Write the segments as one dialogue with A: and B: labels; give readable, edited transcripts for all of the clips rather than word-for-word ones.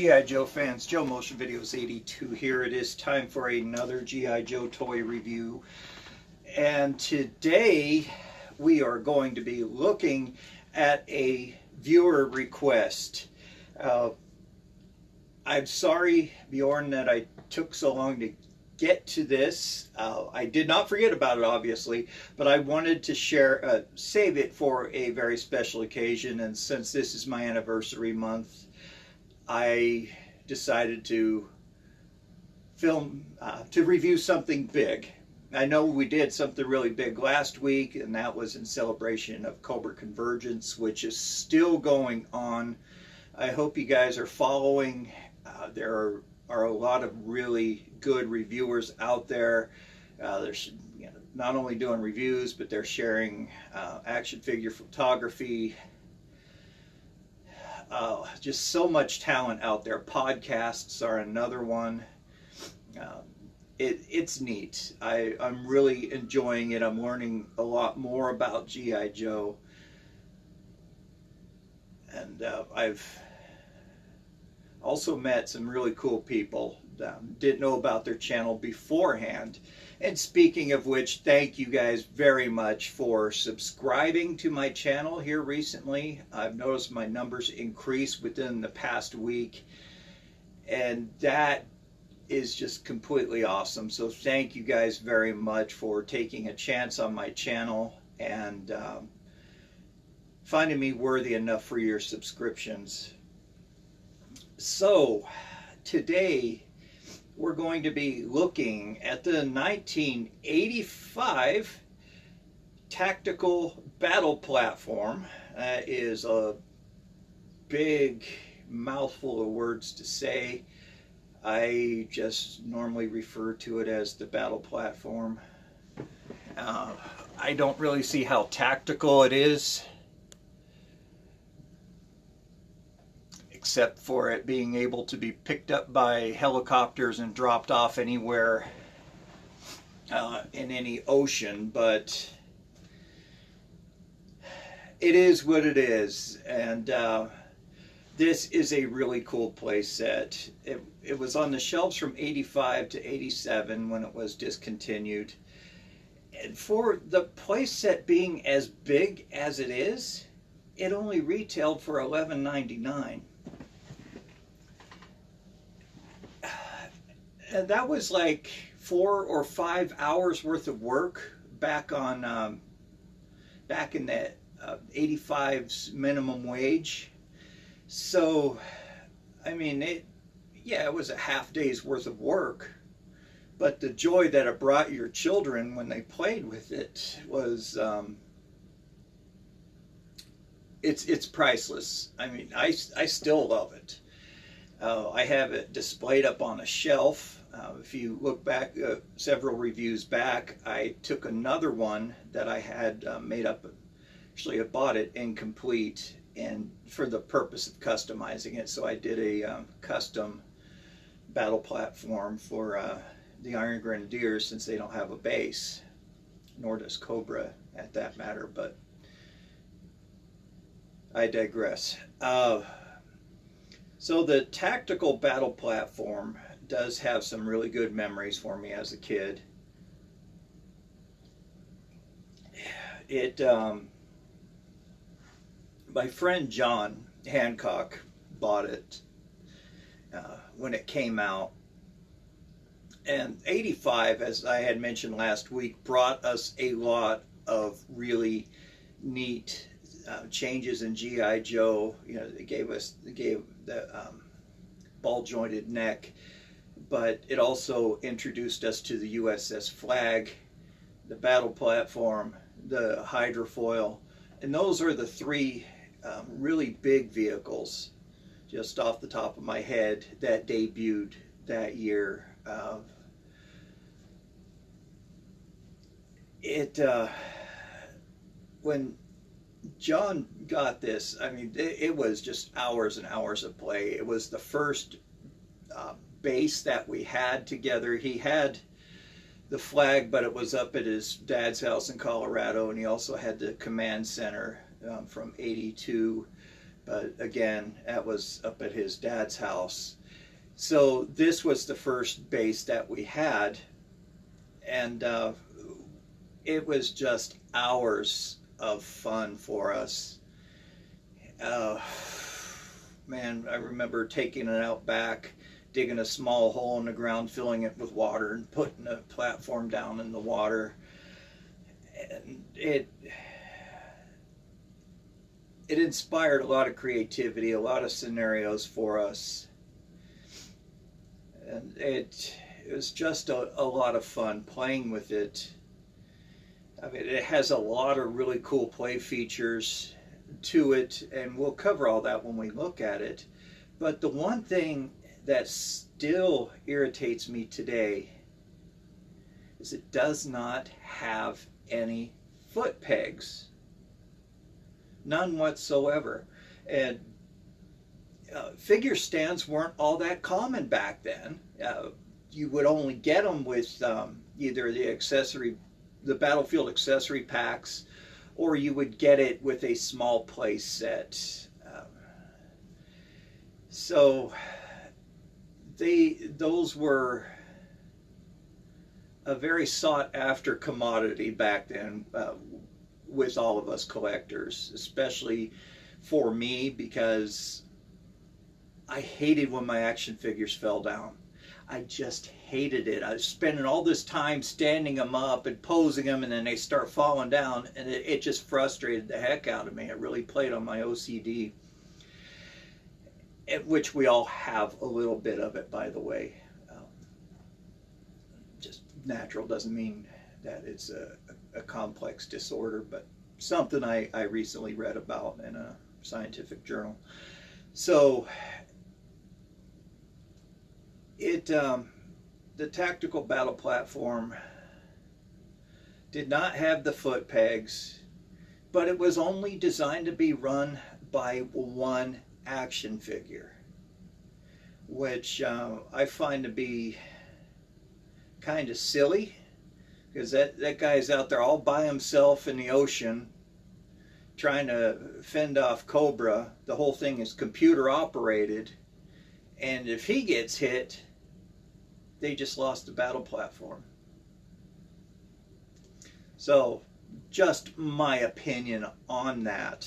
A: G.I. Joe fans, Joe Motion Videos 82 here. It is time for another G.I. Joe toy review. And today we are going to be looking at a viewer request. I'm sorry, Bjorn, that I took so long to get to this. I did not forget about it, obviously, but I wanted to share, save it for a very special occasion. And since this is my anniversary month, I decided to review something big. I know we did something really big last week, and that was in celebration of Cobra Convergence, which is still going on. I hope you guys are following. There are a lot of really good reviewers out there. They're not only doing reviews, but they're sharing action figure photography. Just so much talent out there. Podcasts are another one. It's neat. I'm really enjoying it. I'm learning a lot more about G.I. Joe. And I've also met some really cool people. Didn't know about their channel beforehand. And speaking of which, thank you guys very much for subscribing to my channel here recently. I've noticed my numbers increase within the past week, and that is just completely awesome. So thank you guys very much for taking a chance on my channel and finding me worthy enough for your subscriptions. So today we're going to be looking at the 1985 tactical battle platform. That is a big mouthful of words to say. I just normally refer to it as the battle platform. I don't really see how tactical it is, except for it being able to be picked up by helicopters and dropped off anywhere in any ocean. But it is what it is, and this is a really cool play set. It was on the shelves from 85 to 87 when it was discontinued. And for the play set being as big as it is, it only retailed for $11.99. And that was like 4 or 5 hours worth of work back on back in that 85's minimum wage. So, I mean, it was a half day's worth of work, but the joy that it brought your children when they played with it was it's priceless. I mean, I still love it. I have it displayed up on a shelf. If you look back several reviews back, I took another one that I had made up. Actually, I bought it incomplete, and for the purpose of customizing it, so I did a custom battle platform for the Iron Grenadiers, since they don't have a base, nor does Cobra at that matter, but I digress. So the tactical battle platform does have some really good memories for me as a kid. My friend John Hancock bought it when it came out. And 85, as I had mentioned last week, brought us a lot of really neat changes in G.I. Joe. You know, it gave the ball jointed neck, but it also introduced us to the USS Flag, the battle platform, the hydrofoil, and those are the three really big vehicles, just off the top of my head, that debuted that year. When John got this, I mean, it was just hours and hours of play. It was the first base that we had together. He had the Flag, but it was up at his dad's house in Colorado, and he also had the command center from 82, but again, that was up at his dad's house. So this was the first base that we had, and it was just hours of fun for us. Uh, Man, I remember taking it out back, digging a small hole in the ground, filling it with water, and putting a platform down in the water. And it inspired a lot of creativity, a lot of scenarios for us. And it was just a lot of fun playing with it. I mean, it has a lot of really cool play features to it, and we'll cover all that when we look at it. But the one thing that still irritates me today is it does not have any foot pegs. None whatsoever. And figure stands weren't all that common back then. You would only get them with either the Battlefield accessory packs, or you would get it with a small play set. So those were a very sought after commodity back then with all of us collectors, especially for me, because I hated when my action figures fell down. I just hated it. I was spending all this time standing them up and posing them, and then they start falling down, and it just frustrated the heck out of me. It really played on my OCD, which we all have a little bit of it, by the way. Just natural doesn't mean that it's a complex disorder, but something I recently read about in a scientific journal. So the tactical battle platform did not have the foot pegs, but it was only designed to be run by one action figure, which I find to be kind of silly, because that guy's out there all by himself in the ocean trying to fend off Cobra. The whole thing is computer operated, and if he gets hit, they just lost the battle platform. So just my opinion on that.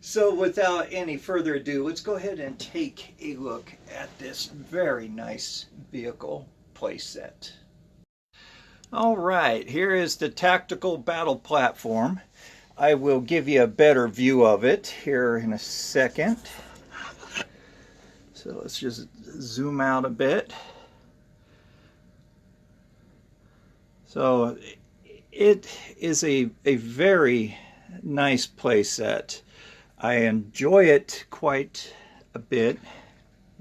A: So without any further ado, let's go ahead and take a look at this very nice vehicle playset. All right, here is the tactical battle platform. I will give you a better view of it here in a second. So let's just zoom out a bit. So it is a very nice playset. I enjoy it quite a bit,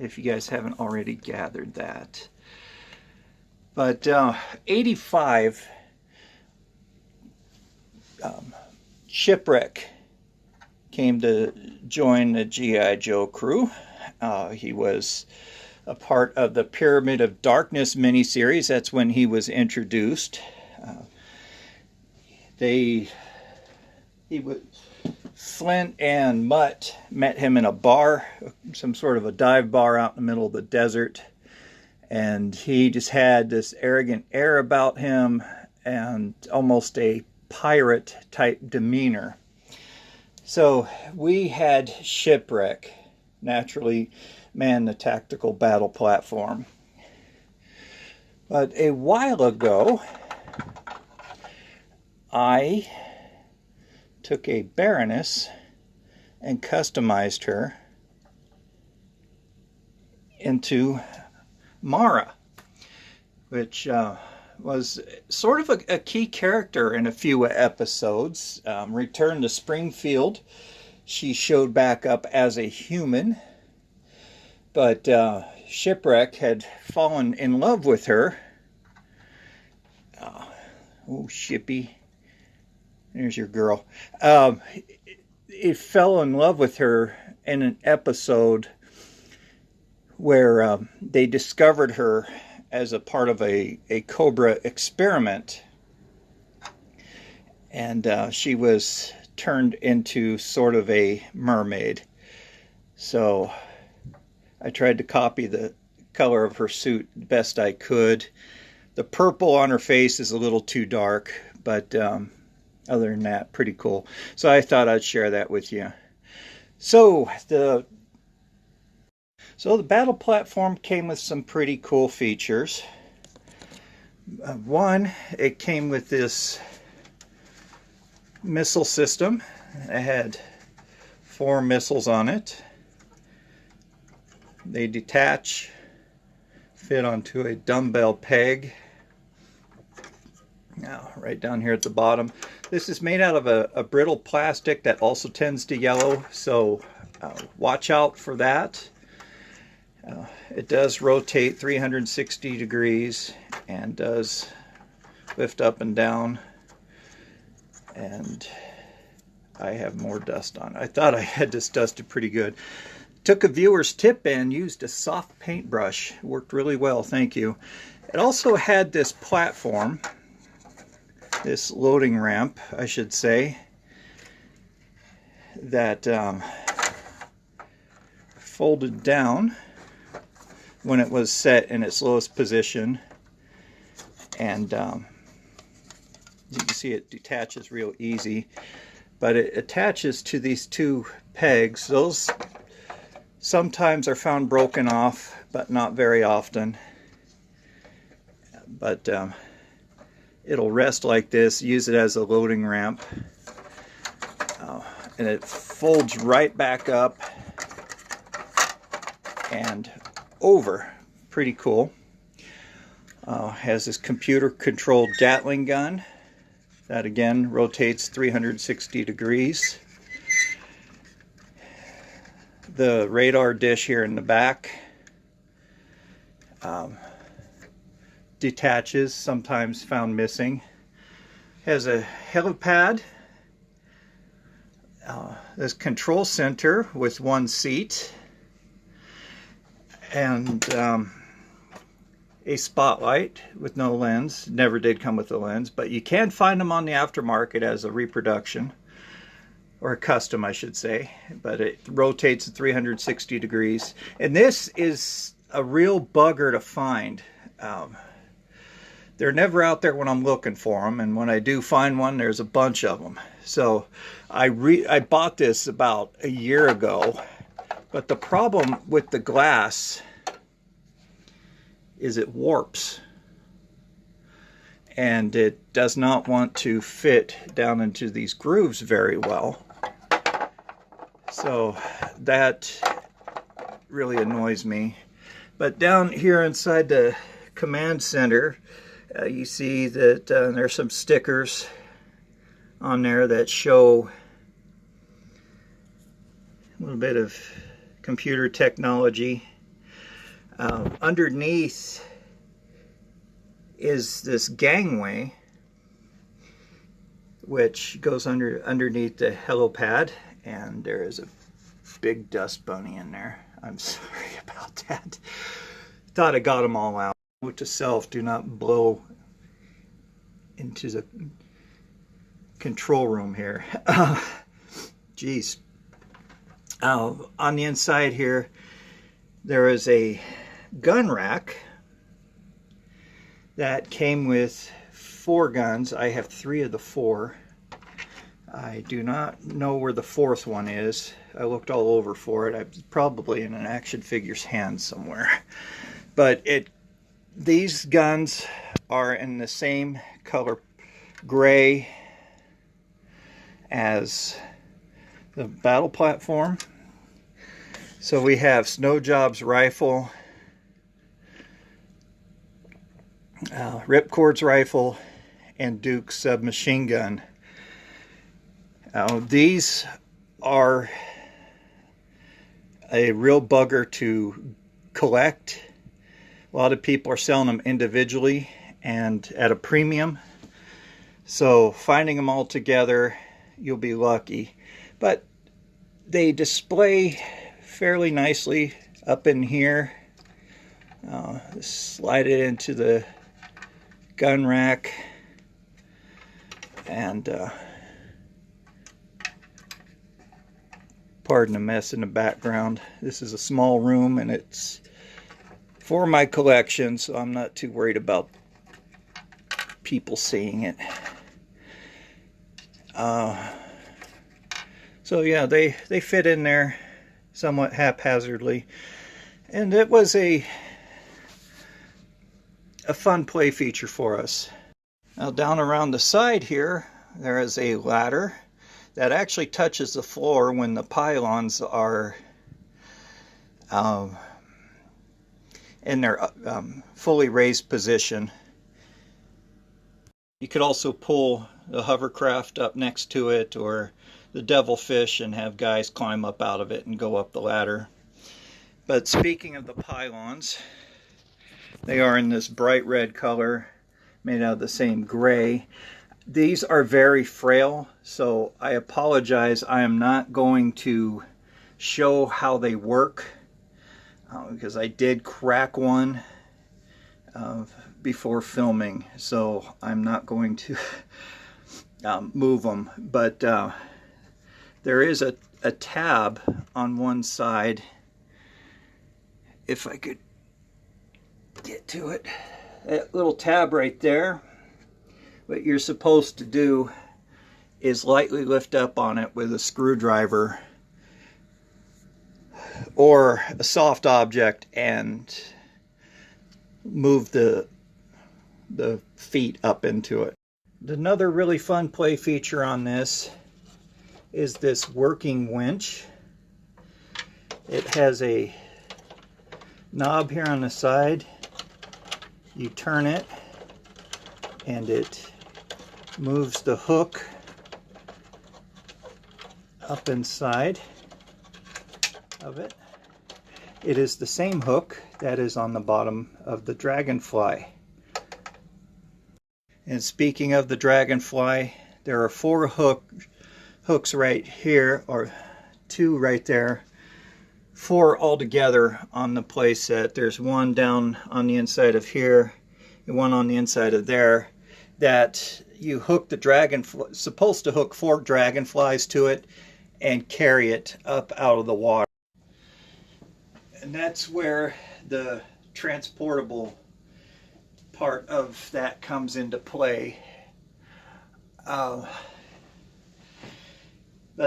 A: if you guys haven't already gathered that. But 85 Shipwreck came to join the G.I. Joe crew. He was a part of the Pyramid of Darkness miniseries. That's when he was introduced. Flint and Mutt met him in a bar, some sort of a dive bar out in the middle of the desert. And he just had this arrogant air about him and almost a pirate type demeanor. So we had Shipwreck naturally man the tactical battle platform. But a while ago, I took a Baroness and customized her into Mara, which was sort of a key character in a few episodes. Return to Springfield, she showed back up as a human, but Shipwreck had fallen in love with her. Oh, Shippy, there's your girl. He fell in love with her in an episode where they discovered her as a part of a Cobra experiment. And she was turned into sort of a mermaid. So I tried to copy the color of her suit best I could. The purple on her face is a little too dark, but other than that, pretty cool. So I thought I'd share that with you. So the battle platform came with some pretty cool features. One, it came with this missile system. It had 4 missiles on it. They detach, fit onto a dumbbell peg. Now, right down here at the bottom. This is made out of a brittle plastic that also tends to yellow, so watch out for that. It does rotate 360 degrees and does lift up and down. And I have more dust on it. I thought I had this dusted pretty good. Took a viewer's tip and used a soft paintbrush. Worked really well, thank you. It also had this platform, this loading ramp, I should say, that folded down when it was set in its lowest position, and you can see it detaches real easy, but it attaches to these 2 pegs. Those sometimes are found broken off, but not very often. But it'll rest like this. Use it as a loading ramp, and it folds right back up and over. Pretty cool. Has this computer controlled Gatling gun that again rotates 360 degrees. The radar dish here in the back detaches, sometimes found missing. Has a helipad. This control center with 1 seat. And a spotlight with no lens. Never did come with a lens, but you can find them on the aftermarket as a reproduction, or a custom I should say, but it rotates at 360 degrees. And this is a real bugger to find. They're never out there when I'm looking for them, and when I do find one, there's a bunch of them. So I bought this about a year ago. But the problem with the glass is it warps, and it does not want to fit down into these grooves very well. So that really annoys me. But down here inside the command center, you see that there's some stickers on there that show a little bit of computer technology. Underneath is this gangway, which goes underneath the helipad, and there is a big dust bunny in there. I'm sorry about that. Thought I got them all out. Note to self, do not blow into the control room here. Geez. On the inside here, there is a gun rack that came with 4 guns. I have 3 of the 4. I do not know where the 4th one is. I looked all over for it. It's probably in an action figure's hand somewhere. But these guns are in the same color gray as the battle platform. So we have Snow Job's rifle, Ripcord's rifle, and Duke's submachine gun. These are a real bugger to collect. A lot of people are selling them individually and at a premium. So finding them all together, you'll be lucky. But they display fairly nicely up in here. Slide it into the gun rack, and Pardon the mess in the background. This is a small room and it's for my collection, so I'm not too worried about people seeing it. So yeah, they fit in there somewhat haphazardly, and it was a fun play feature for us. Now down around the side here, there is a ladder that actually touches the floor when the pylons are in their fully raised position. You could also pull the hovercraft up next to it, or the devilfish, and have guys climb up out of it and go up the ladder. But speaking of the pylons, they are in this bright red color, made out of the same gray. These are very frail, so I apologize. I am not going to show how they work because I did crack one before filming, so I'm not going to move them. But there is a tab on one side, if I could get to it. That little tab right there. What you're supposed to do is lightly lift up on it with a screwdriver or a soft object and move the feet up into it. Another really fun play feature on this is this working winch. It has a knob here on the side. You turn it and it moves the hook up inside of it. It is the same hook that is on the bottom of the Dragonfly. And speaking of the Dragonfly, there are 4 hooks right here, or 2 right there, 4 altogether on the play set. There's one down on the inside of here and one on the inside of there, that you hook the dragonfly, supposed to hook 4 dragonflies to it and carry it up out of the water. And that's where the transportable part of that comes into play. But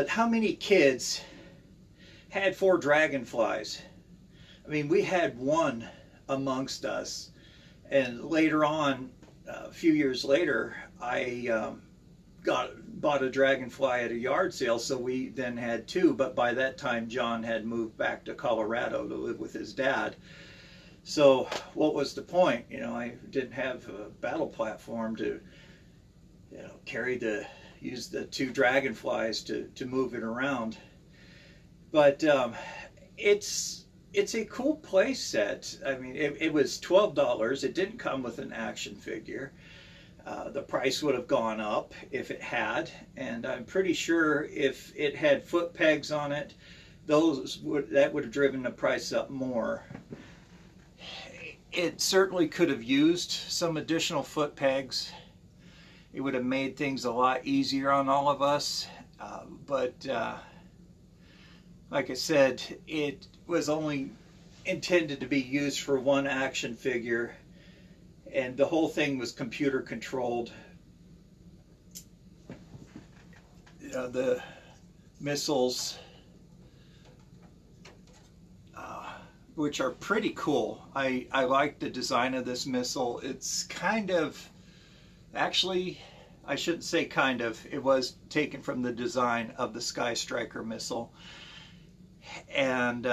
A: how many kids had 4 dragonflies? I mean, we had one amongst us, and later on, a few years later, I bought a dragonfly at a yard sale, so we then had 2, but by that time John had moved back to Colorado to live with his dad. So what was the point? You know, I didn't have a battle platform to, you know, use the 2 dragonflies to move it around. But it's a cool play set. I mean, it was $12. It didn't come with an action figure. The price would have gone up if it had, and I'm pretty sure if it had foot pegs on it, that would have driven the price up more. It certainly could have used some additional foot pegs. It would have made things a lot easier on all of us, but like I said, it was only intended to be used for 1 action figure, and the whole thing was computer controlled. The missiles, which are pretty cool. I like the design of this missile. It's kind of, actually, I shouldn't say kind of, it was taken from the design of the Sky Striker missile, and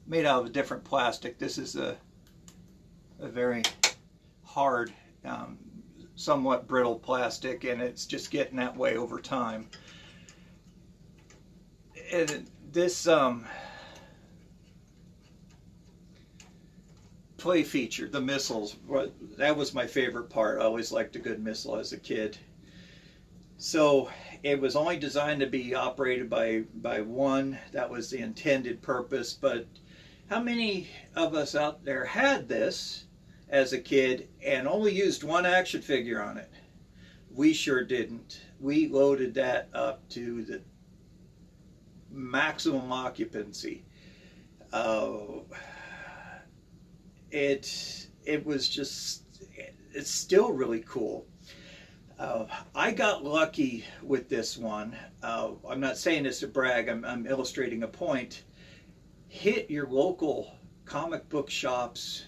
A: made out of a different plastic. This is a very hard, somewhat brittle plastic, and it's just getting that way over time. And this play feature, the missiles, that was my favorite part. I always liked a good missile as a kid. So it was only designed to be operated by 1. That was the intended purpose. But how many of us out there had this as a kid and only used 1 action figure on it? We sure didn't. We loaded that up to maximum occupancy. It was just, it's still really cool. I got lucky with this one. I'm not saying this to brag, I'm illustrating a point. Hit your local comic book shops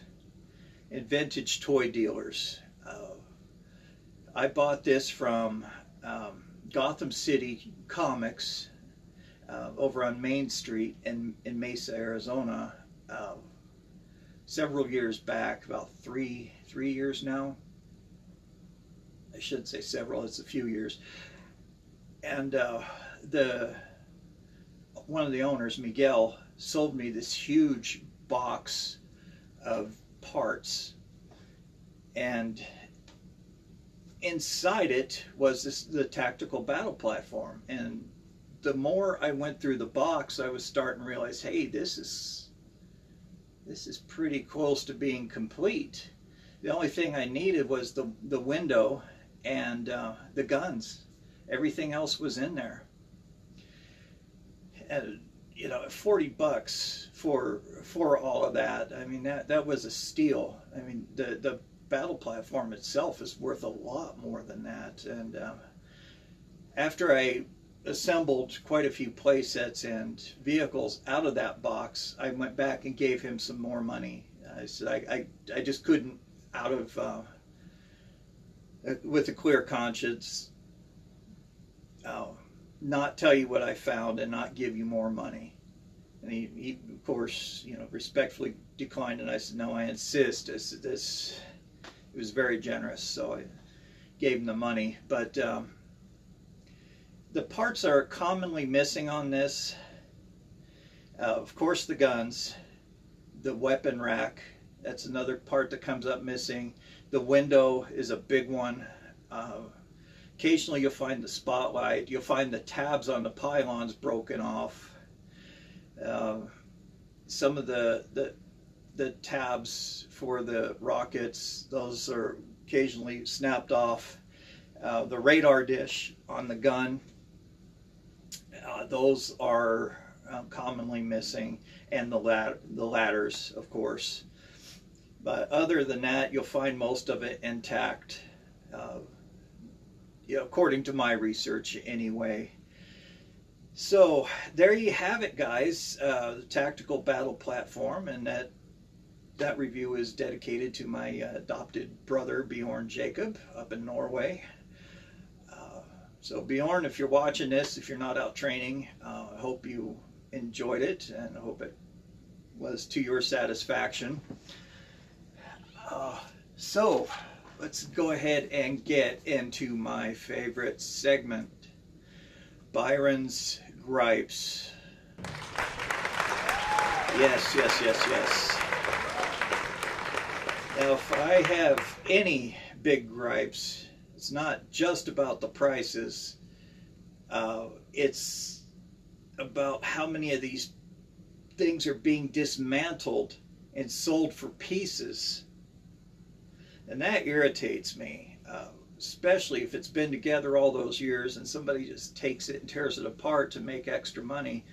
A: and vintage toy dealers. I bought this from Gotham City Comics over on Main Street in Mesa, Arizona, several years back, about three years now. I shouldn't say several, it's a few years. And one of the owners, Miguel, sold me this huge box of parts, and inside it was the tactical battle platform. And the more I went through the box, I was starting to realize, hey, this is pretty close to being complete. The only thing I needed was the window and the guns. Everything else was in there. And you know, $40 for all of that. I mean, that was a steal. I mean, the battle platform itself is worth a lot more than that. And after I assembled quite a few play sets and vehicles out of that box, I went back and gave him some more money. I said I just couldn't, out of with a clear conscience, not tell you what I found and not give you more money. And he of course, you know, respectfully declined, and I said, no, I insist. I said, it was very generous, so I gave him the money. But the parts that are commonly missing on this, of course, the guns, the weapon rack, that's another part that comes up missing. The window is a big one. Occasionally you'll find the spotlight. You'll find the tabs on the pylons broken off. Some of the tabs for the rockets, those are occasionally snapped off. The radar dish on the gun, those are commonly missing, and the ladders, of course. But other than that, you'll find most of it intact, you know, according to my research anyway. So there you have it, guys, the tactical battle platform, and that review is dedicated to my adopted brother Bjorn-Jacob up in Norway. So Bjorn, if you're watching this, if you're not out training, I hope you enjoyed it, and I hope it was to your satisfaction. So let's go ahead and get into my favorite segment, Byron's Gripes. Yes. Now, if I have any big gripes, it's not just about the prices. It's about how many of these things are being dismantled and sold for pieces. And that irritates me, especially if it's been together all those years and somebody just takes it and tears it apart to make extra money.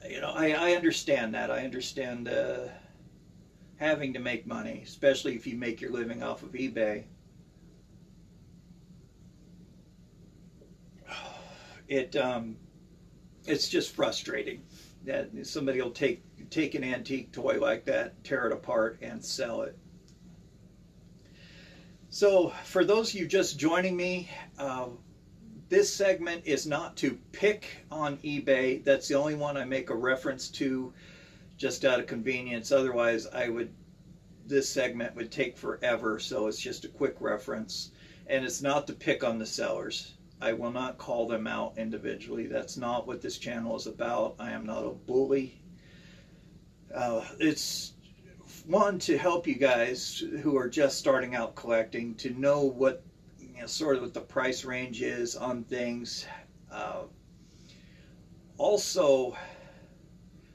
A: You know, I understand that. I understand having to make money, especially if you make your living off of eBay. It's just frustrating that somebody will take an antique toy like that, tear it apart, and sell it. So for those of you just joining me, this segment is not to pick on eBay. That's the only one I make a reference to just out of convenience. Otherwise, this segment would take forever, so it's just a quick reference. And it's not to pick on the sellers. I will not call them out individually. That's not what this channel is about. I am not a bully. It's one, to help you guys who are just starting out collecting to know what, you know, sort of what the price range is on things. Also,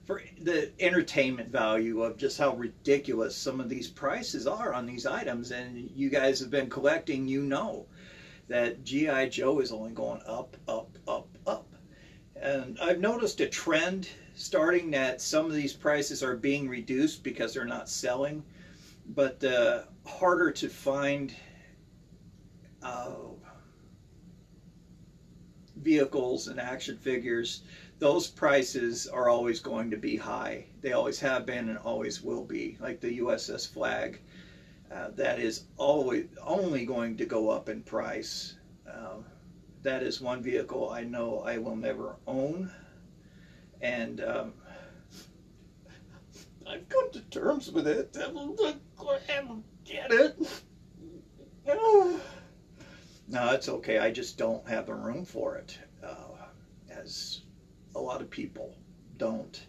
A: for the entertainment value of just how ridiculous some of these prices are on these items. And you guys have been collecting, you know that G.I. Joe is only going up, up, up, up. And I've noticed a trend starting that some of these prices are being reduced because they're not selling, but harder to find vehicles and action figures, those prices are always going to be high. They always have been and always will be. Like the USS Flag, that is always only going to go up in price. That is one vehicle I know I will never own, and I've come to terms with it. I will get it. No, it's okay. I just don't have the room for it, as a lot of people don't.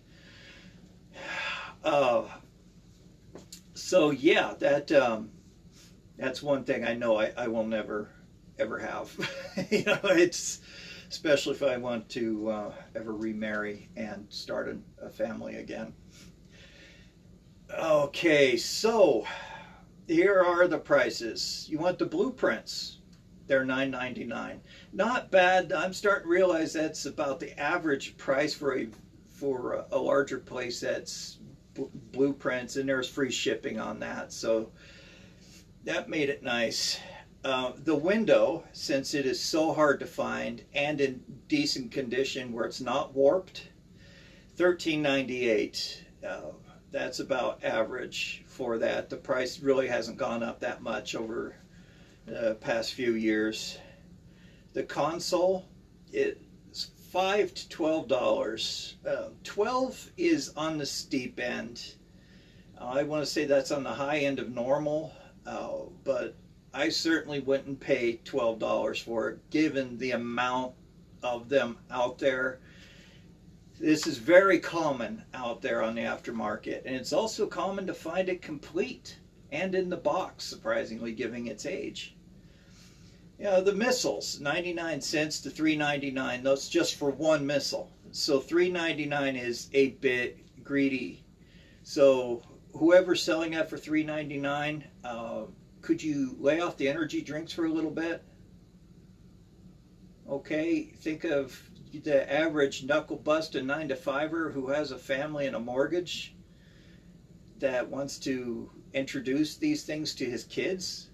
A: So yeah, that's one thing I know I will never ever have. You know, it's especially if I want to ever remarry and start a family again. Okay, so here are the prices. You want the blueprints? They're $9.99. Not bad. I'm starting to realize that's about the average price for a larger place that's blueprints, and there's free shipping on that, so that made it nice. The window, since it is so hard to find and in decent condition where it's not warped, $13.98. That's about average for that. The price really hasn't gone up that much over the past few years. The console, it's $5 to $12. 12 is on the steep end. I want to say that's on the high end of normal, but I certainly wouldn't pay $12 for it, given the amount of them out there. This is very common out there on the aftermarket, and it's also common to find it complete and in the box, surprisingly, given its age. You know, the missiles, 99 cents to $3.99. That's just for one missile. So $3.99 is a bit greedy. So whoever's selling that for $3.99, could you lay off the energy drinks for a little bit? Okay, think of the average knuckle-busting 9-to-5er who has a family and a mortgage that wants to introduce these things to his kids,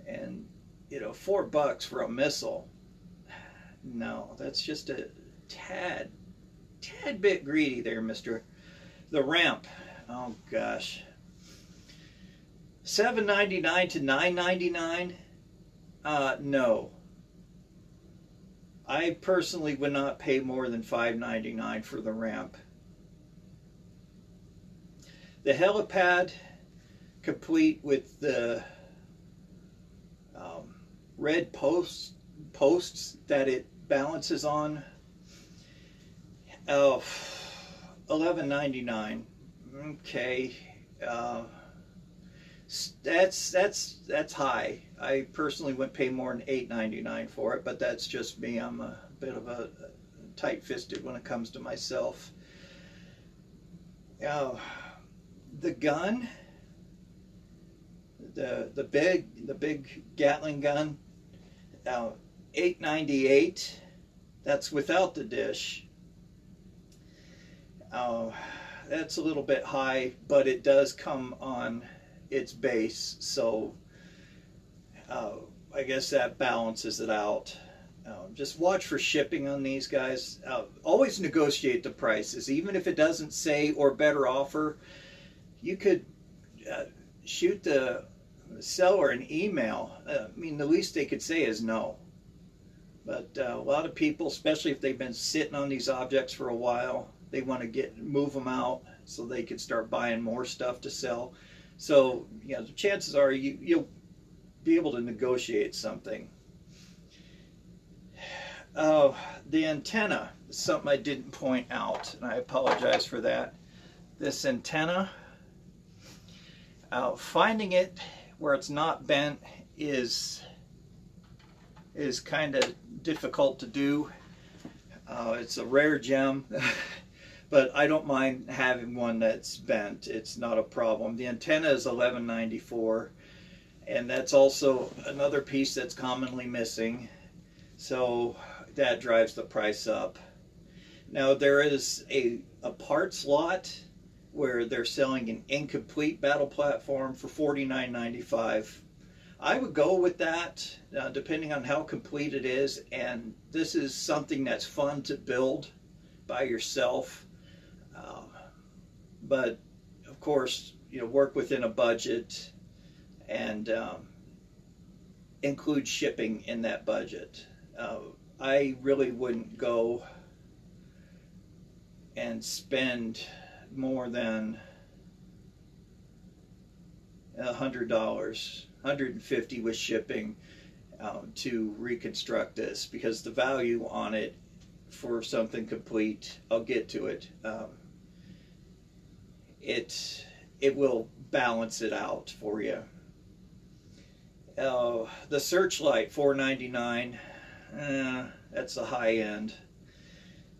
A: and you know, $4 for a missile. No, that's just a tad bit greedy there, mister. The ramp, oh gosh, $7.99 to $9.99. No, I personally would not pay more than $5.99 for the ramp. The helipad, complete with the red posts that it balances on, $11.99. Okay, that's high. I personally wouldn't pay more than $8.99 for it, but that's just me. I'm a bit of a tight-fisted when it comes to myself. The gun, the big Gatling gun, $8.98. That's without the dish. That's a little bit high, but it does come on its base, so I guess that balances it out. Just watch for shipping on these guys. Always negotiate the prices, even if it doesn't say or better offer. You could shoot the seller an email. I mean, the least they could say is no. But a lot of people, especially if they've been sitting on these objects for a while, they want to move them out so they can start buying more stuff to sell. So, you know, the chances are you'll be able to negotiate something. The antenna is something I didn't point out, and I apologize for that. This antenna, finding it where it's not bent is kind of difficult to do. It's a rare gem, but I don't mind having one that's bent. It's not a problem. The antenna is $11.94, and that's also another piece that's commonly missing, so that drives the price up. Now there is a parts lot where they're selling an incomplete battle platform for $49.95. I would go with that, depending on how complete it is. And this is something that's fun to build by yourself. But of course, work within a budget and include shipping in that budget. I really wouldn't go and spend more than $100, $150 with shipping to reconstruct this, because the value on it for something complete, I'll get to it, it will balance it out for you. The Searchlight, $4.99, that's the high end.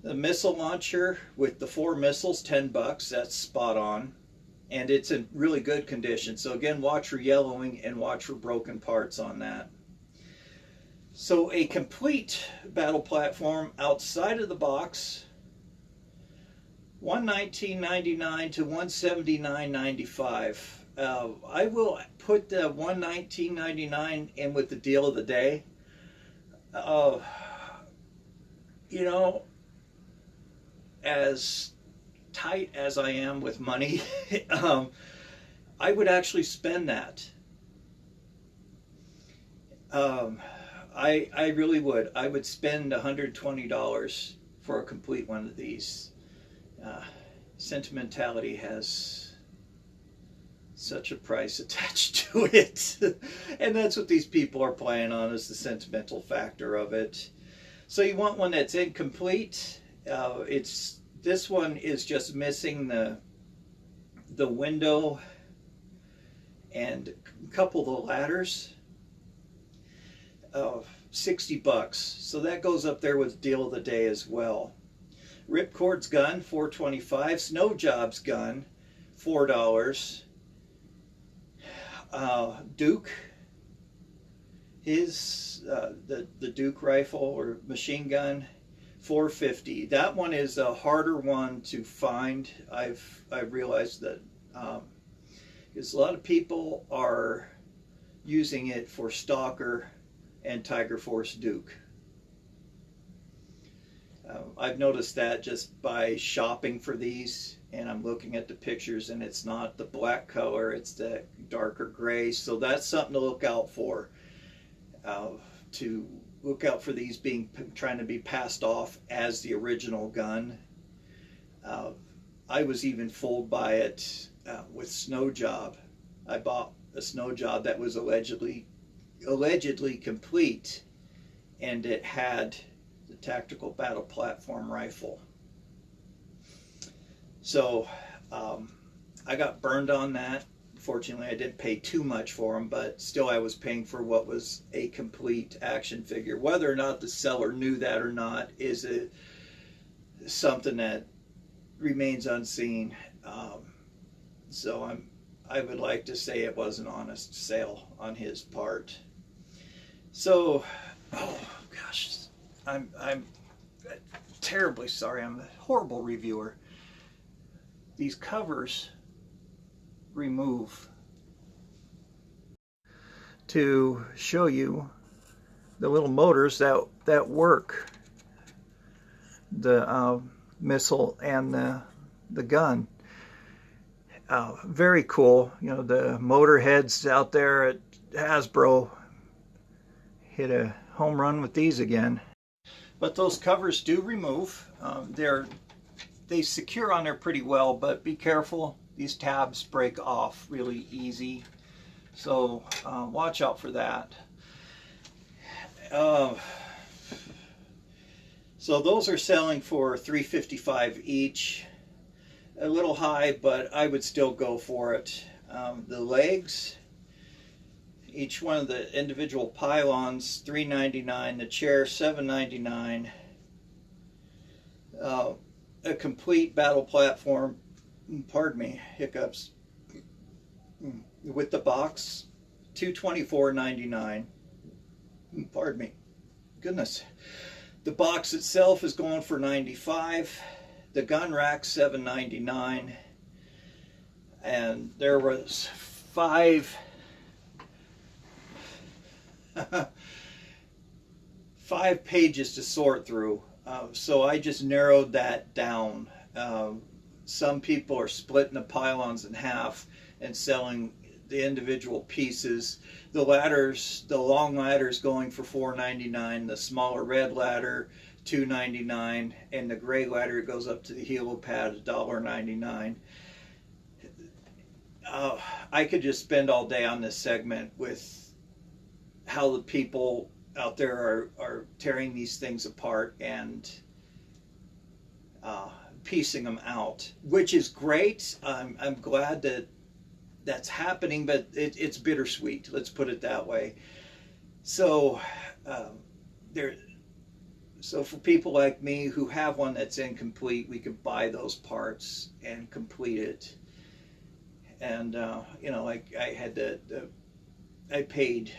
A: The missile launcher with the 4 missiles, $10, that's spot on. And it's in really good condition. So again, watch for yellowing and watch for broken parts on that. So a complete battle platform outside of the box, $119.99 to $179.95. I will put the $119.99 in with the deal of the day. As tight as I am with money, I would actually spend that. I really would. I would spend $120 for a complete one of these. Sentimentality has such a price attached to it. And that's what these people are playing on, is the sentimental factor of it. So you want one that's incomplete. This one is just missing the window and a couple of the ladders. $60. So that goes up there with deal of the day as well. Ripcord's gun, $4.25. Snow Job's gun, $4. Duke, the Duke rifle or machine gun, $4.50. That one is a harder one to find. I've realized that because a lot of people are using it for Stalker and Tiger Force Duke. I've noticed that just by shopping for these, and I'm looking at the pictures, and it's not the black color, it's the darker gray. So that's something to look out for. To look out for these trying to be passed off as the original gun. I was even fooled by it with Snow Job. I bought a Snow Job that was allegedly complete, and it had the tactical battle platform rifle. So I got burned on that. Fortunately, I didn't pay too much for them, but still I was paying for what was a complete action figure. Whether or not the seller knew that or not is something that remains unseen. So I would like to say it was an honest sale on his part. So, oh gosh, I'm terribly sorry. I'm a horrible reviewer. These covers remove to show you the little motors that work the missile and the gun. Very cool. The motor heads out there at Hasbro hit a home run with these again. But those covers do remove. They secure on there pretty well, but be careful. These tabs break off really easy, so watch out for that. So those are selling for $3.55 each. A little high, but I would still go for it. The legs, each one of the individual pylons, $3.99. The chair, $7.99. A complete battle platform, pardon me, hiccups, with the box, $224.99. Pardon me, goodness. The box itself is going for $95. The gun rack $7.99. And there was 5 pages to sort through. So I just narrowed that down. Some people are splitting the pylons in half and selling the individual pieces. The ladders, the long ladders going for $4.99, the smaller red ladder $2.99, and the gray ladder goes up to the helipad $1.99. I could just spend all day on this segment with how the people out there are tearing these things apart and piecing them out, which is great. I'm glad that that's happening, but it's bittersweet. Let's put it that way. So so for people like me who have one that's incomplete, we could buy those parts and complete it. And you know, like I had I paid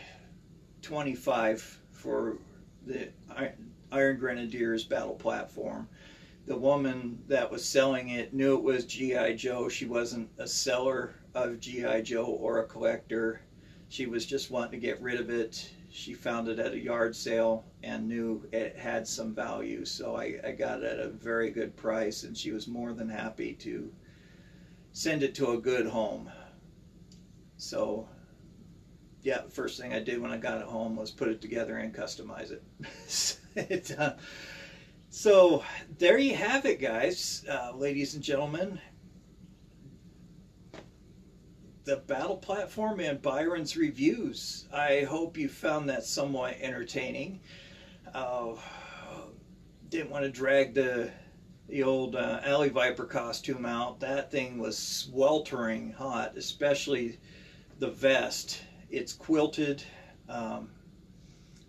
A: $25 for the Iron Grenadiers battle platform. The woman that was selling it knew it was G.I. Joe. She wasn't a seller of G.I. Joe or a collector. She was just wanting to get rid of it. She found it at a yard sale and knew it had some value. So I got it at a very good price, and she was more than happy to send it to a good home. So yeah, the first thing I did when I got it home was put it together and customize it. So there you have it, guys, ladies and gentlemen. The battle platform and Byron's reviews. I hope you found that somewhat entertaining. Didn't want to drag the old Alley Viper costume out. That thing was sweltering hot, especially the vest. It's quilted,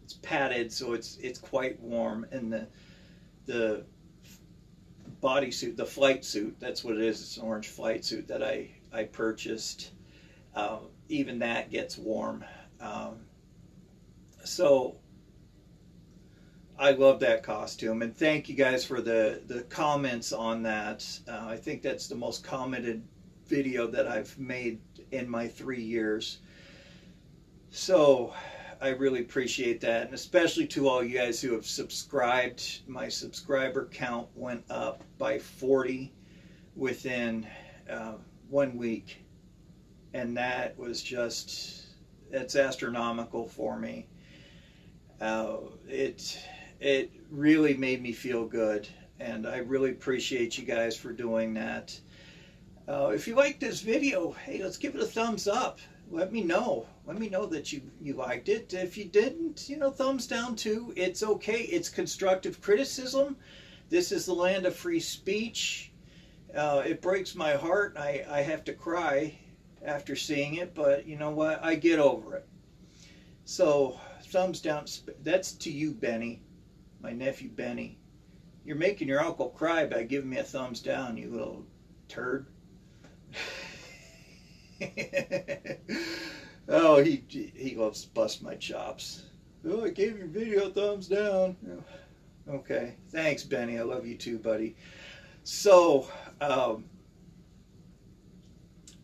A: it's padded, so it's quite warm, and the bodysuit, the flight suit, that's what it is. It's an orange flight suit that I purchased. Even that gets warm. So I love that costume, and thank you guys for the comments on that. I think that's the most commented video that I've made in my 3 years. So I really appreciate that, and especially to all you guys who have subscribed. My subscriber count went up by 40 within 1 week, and that was just, it's astronomical for me. It really made me feel good, and I really appreciate you guys for doing that. If you liked this video, hey, let's give it a thumbs up. Let me know. Let me know that you liked it. If you didn't, you know, thumbs down too. It's okay. It's constructive criticism. This is the land of free speech. It breaks my heart. I have to cry after seeing it, but you know what? I get over it. So, thumbs down. That's to you, Benny. My nephew, Benny. You're making your uncle cry by giving me a thumbs down, you little turd. Oh, he loves to bust my chops. Oh, I gave your video a thumbs down. Okay, thanks, Benny. I love you too, buddy. So,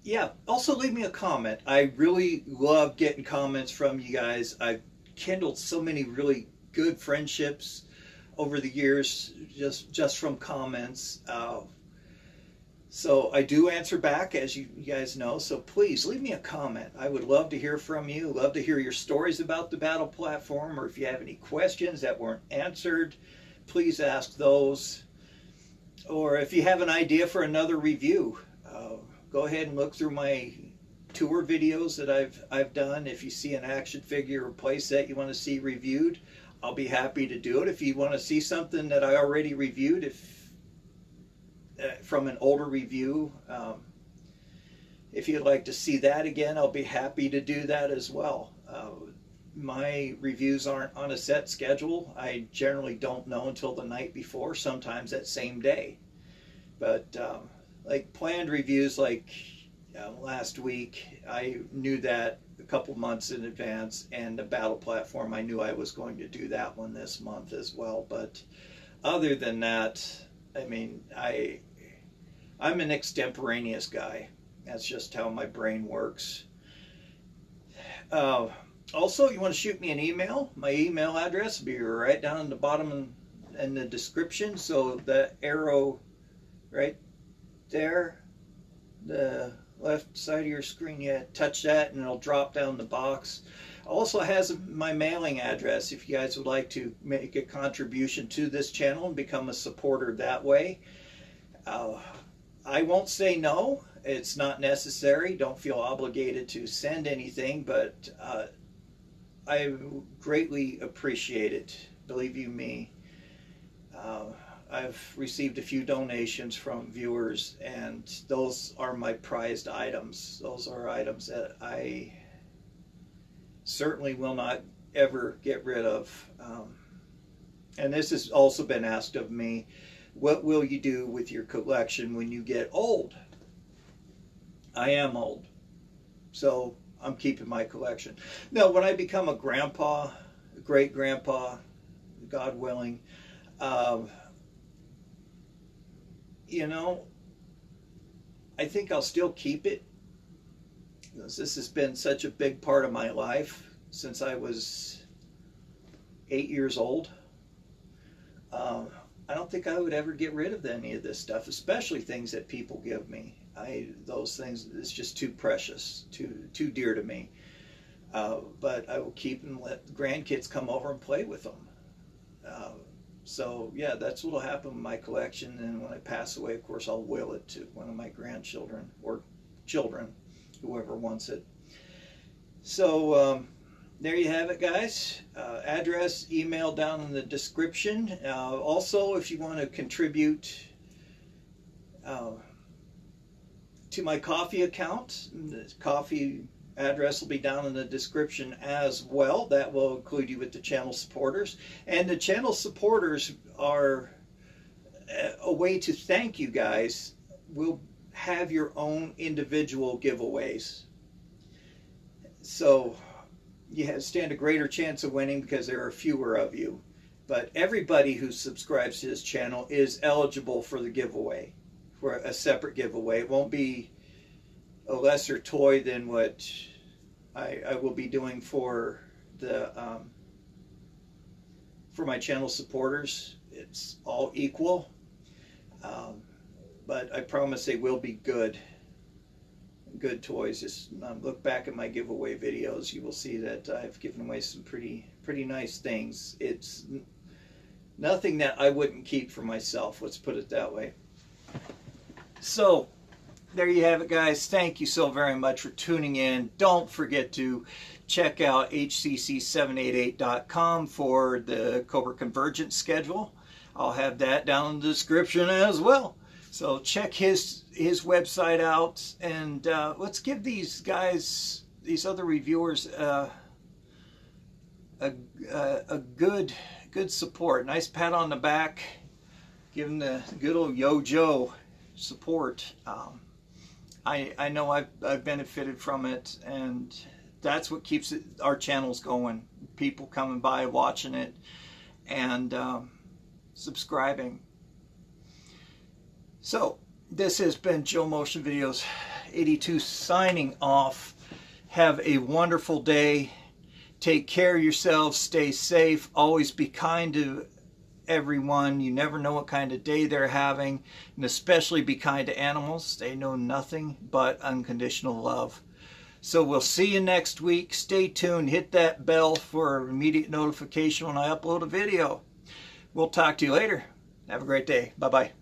A: yeah, also leave me a comment. I really love getting comments from you guys. I've kindled so many really good friendships over the years just from comments. So I do answer back, as you guys know, so please leave me a comment. I would love to hear from you, love to hear your stories about the battle platform, or if you have any questions that weren't answered, please ask those. Or if you have an idea for another review, go ahead and look through my tour videos that I've done. If you see an action figure or playset you want to see reviewed, I'll be happy to do it. If you want to see something that I already reviewed, from an older review, if you'd like to see that again, I'll be happy to do that as well. My reviews aren't on a set schedule. I generally don't know until the night before, sometimes that same day. But like planned reviews, like last week, I knew that a couple months in advance, and the battle platform, I knew I was going to do that one this month as well. But other than that, I mean, I'm an extemporaneous guy. That's just how my brain works. Also, you want to shoot me an email? My email address will be right down in the bottom in the description. So the arrow right there, the left side of your screen, yeah, touch that and it'll drop down the box. Also has my mailing address if you guys would like to make a contribution to this channel and become a supporter that way. I won't say no. It's not necessary. Don't feel obligated to send anything, but I greatly appreciate it. Believe you me. I've received a few donations from viewers, and those are my prized items. Those are items that I certainly will not ever get rid of. And this has also been asked of me. What will you do with your collection when you get old? I am old, so I'm keeping my collection. Now, when I become a grandpa, a great-grandpa, God willing, you know, I think I'll still keep it. This has been such a big part of my life since I was 8 years old. I don't think I would ever get rid of any of this stuff, especially things that people give me. Those things, it's just too precious, too dear to me. But I will keep and let the grandkids come over and play with them. So yeah, that's what will happen with my collection. And when I pass away, of course, I'll will it to one of my grandchildren or children, whoever wants it. So there you have it, guys. Address, email down in the description. Also, if you want to contribute to my Ko-fi account, the Ko-fi address will be down in the description as well. That will include you with the channel supporters. And the channel supporters are a way to thank you guys. We'll have your own individual giveaways. So you stand a greater chance of winning because there are fewer of you. But everybody who subscribes to this channel is eligible for the giveaway, for a separate giveaway. It won't be a lesser toy than what I will be doing for the for my channel supporters. It's all equal, but I promise they will be good toys. Just look back at my giveaway videos. You will see that I've given away some pretty nice things. It's nothing that I wouldn't keep for myself. Let's put it that way. So there you have it, guys. Thank you so very much for tuning in. Don't forget to check out hcc788.com for the Cobra Convergence schedule. I'll have that down in the description as well. So check his website out, and let's give these guys, these other reviewers, a good support. Nice pat on the back. Give them the good old Yo Joe support. I know I've benefited from it, and that's what keeps our channels going. People coming by, watching it, and subscribing. So this has been Joe Motion Videos 82 signing off. Have a wonderful day. Take care of yourselves. Stay safe. Always be kind to everyone. You never know what kind of day they're having, and especially be kind to animals. They know nothing but unconditional love. So we'll see you next week. Stay tuned. Hit that bell for immediate notification when I upload a video. We'll talk to you later. Have a great day. Bye-bye.